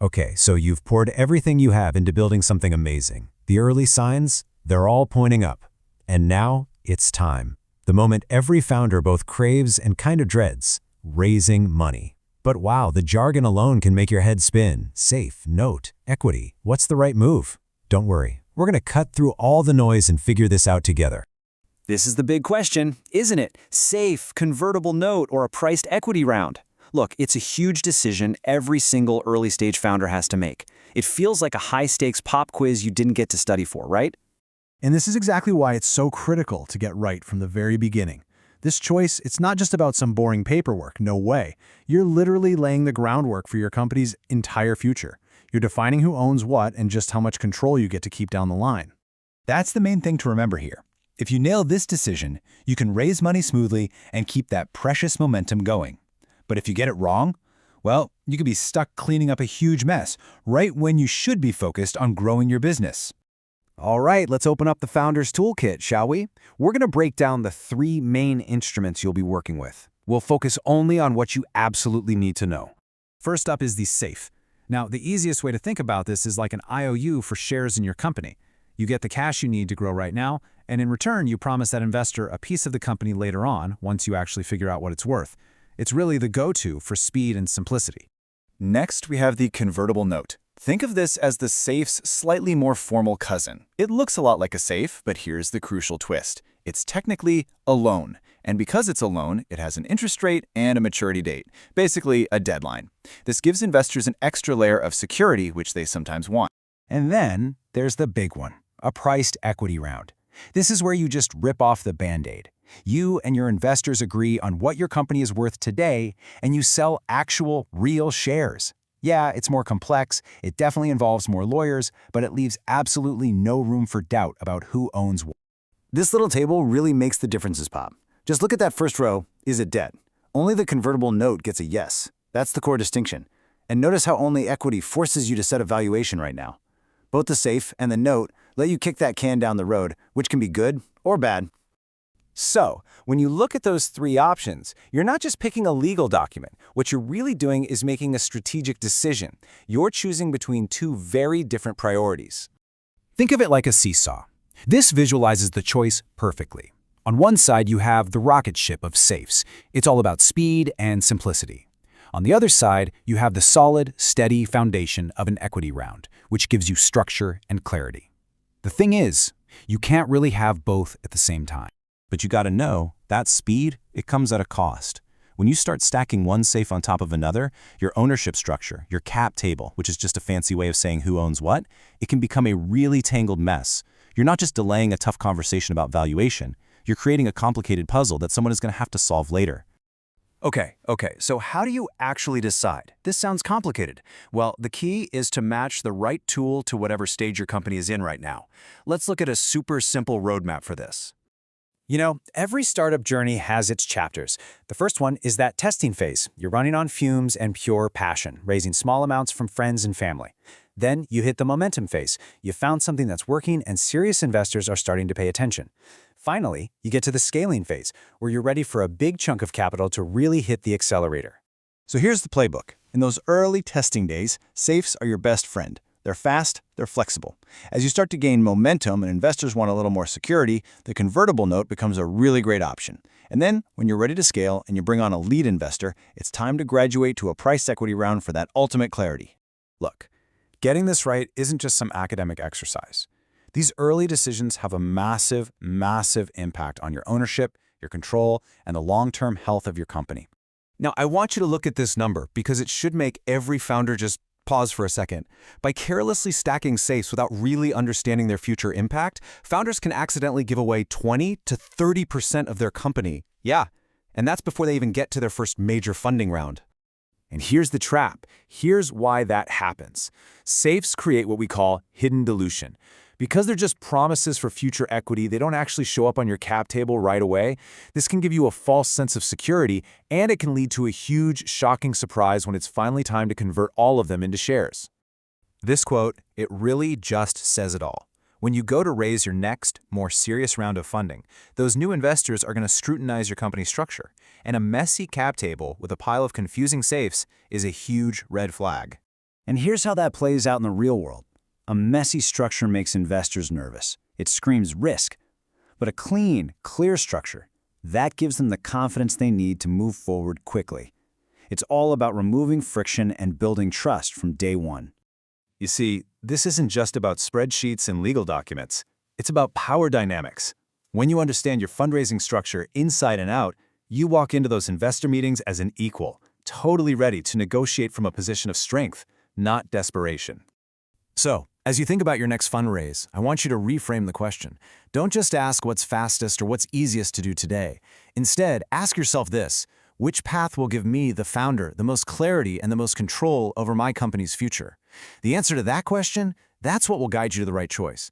Okay, so you've poured everything you have into building something amazing. The early signs, they're all pointing up. And now, it's time. The moment every founder both craves and kind of dreads, raising money. But wow, the jargon alone can make your head spin. Safe, note, equity. What's the right move? Don't worry, we're going to cut through all the noise and figure this out together. This is the big question, isn't it? Safe, convertible note, or a priced equity round? Look, it's a huge decision every single early-stage founder has to make. It feels like a high-stakes pop quiz you didn't get to study for, right? And this is exactly why it's so critical to get right from the very beginning. This choice, it's not just about some boring paperwork, no way. You're literally laying the groundwork for your company's entire future. You're defining who owns what and just how much control you get to keep down the line. That's the main thing to remember here. If you nail this decision, you can raise money smoothly and keep that precious momentum going. But if you get it wrong, well, you could be stuck cleaning up a huge mess right when you should be focused on growing your business. All right, let's open up the Founder's Toolkit, shall we? We're going to break down the 3 main instruments you'll be working with. We'll focus only on what you absolutely need to know. First up is the SAFE. Now, the easiest way to think about this is like an IOU for shares in your company. You get the cash you need to grow right now, and in return, you promise that investor a piece of the company later on, once you actually figure out what it's worth. It's really the go-to for speed and simplicity. Next, we have the convertible note. Think of this as the SAFE's slightly more formal cousin. It looks a lot like a SAFE, but here's the crucial twist. It's technically a loan, and because it's a loan, it has an interest rate and a maturity date, basically a deadline. This gives investors an extra layer of security, which they sometimes want. And then there's the big one, a priced equity round. This is where you just rip off the Band-Aid. You and your investors agree on what your company is worth today, and you sell actual, real shares. Yeah, it's more complex, it definitely involves more lawyers, but it leaves absolutely no room for doubt about who owns what. This little table really makes the differences pop. Just look at that first row, is it debt? Only the convertible note gets a yes. That's the core distinction. And notice how only equity forces you to set a valuation right now. Both the SAFE and the note let you kick that can down the road, which can be good or bad. So, when you look at those 3 options, you're not just picking a legal document. What you're really doing is making a strategic decision. You're choosing between 2 very different priorities. Think of it like a seesaw. This visualizes the choice perfectly. On one side, you have the rocket ship of SAFEs. It's all about speed and simplicity. On the other side, you have the solid, steady foundation of an equity round, which gives you structure and clarity. The thing is, you can't really have both at the same time. But you gotta know, that speed, it comes at a cost. When you start stacking one SAFE on top of another, your ownership structure, your cap table, which is just a fancy way of saying who owns what, it can become a really tangled mess. You're not just delaying a tough conversation about valuation, you're creating a complicated puzzle that someone is gonna have to solve later. Okay, so how do you actually decide? This sounds complicated. Well, the key is to match the right tool to whatever stage your company is in right now. Let's look at a super simple roadmap for this. You know, every startup journey has its chapters. The first one is that testing phase. You're running on fumes and pure passion, raising small amounts from friends and family. Then you hit the momentum phase. You found something that's working and serious investors are starting to pay attention. Finally, you get to the scaling phase, where you're ready for a big chunk of capital to really hit the accelerator. So here's the playbook. In those early testing days, SAFEs are your best friend. They're fast, they're flexible. As you start to gain momentum and investors want a little more security, the convertible note becomes a really great option. And then, when you're ready to scale and you bring on a lead investor, it's time to graduate to a price equity round for that ultimate clarity. Look, getting this right isn't just some academic exercise. These early decisions have a massive, massive impact on your ownership, your control, and the long-term health of your company. Now, I want you to look at this number because it should make every founder just pause for a second. By carelessly stacking SAFEs without really understanding their future impact, founders can accidentally give away 20 to 30% of their company. Yeah, and that's before they even get to their first major funding round. And here's the trap. Here's why that happens. SAFEs create what we call hidden dilution. Because they're just promises for future equity, they don't actually show up on your cap table right away. This can give you a false sense of security, and it can lead to a huge, shocking surprise when it's finally time to convert all of them into shares. This quote, it really just says it all. When you go to raise your next, more serious round of funding, those new investors are going to scrutinize your company structure, and a messy cap table with a pile of confusing SAFEs is a huge red flag. And here's how that plays out in the real world. A messy structure makes investors nervous. It screams risk. But a clean, clear structure, that gives them the confidence they need to move forward quickly. It's all about removing friction and building trust from day one. You see, this isn't just about spreadsheets and legal documents. It's about power dynamics. When you understand your fundraising structure inside and out, you walk into those investor meetings as an equal, totally ready to negotiate from a position of strength, not desperation. So, as you think about your next fundraise, I want you to reframe the question. Don't just ask what's fastest or what's easiest to do today. Instead, ask yourself this: which path will give me, the founder, the most clarity and the most control over my company's future? The answer to that question, that's what will guide you to the right choice.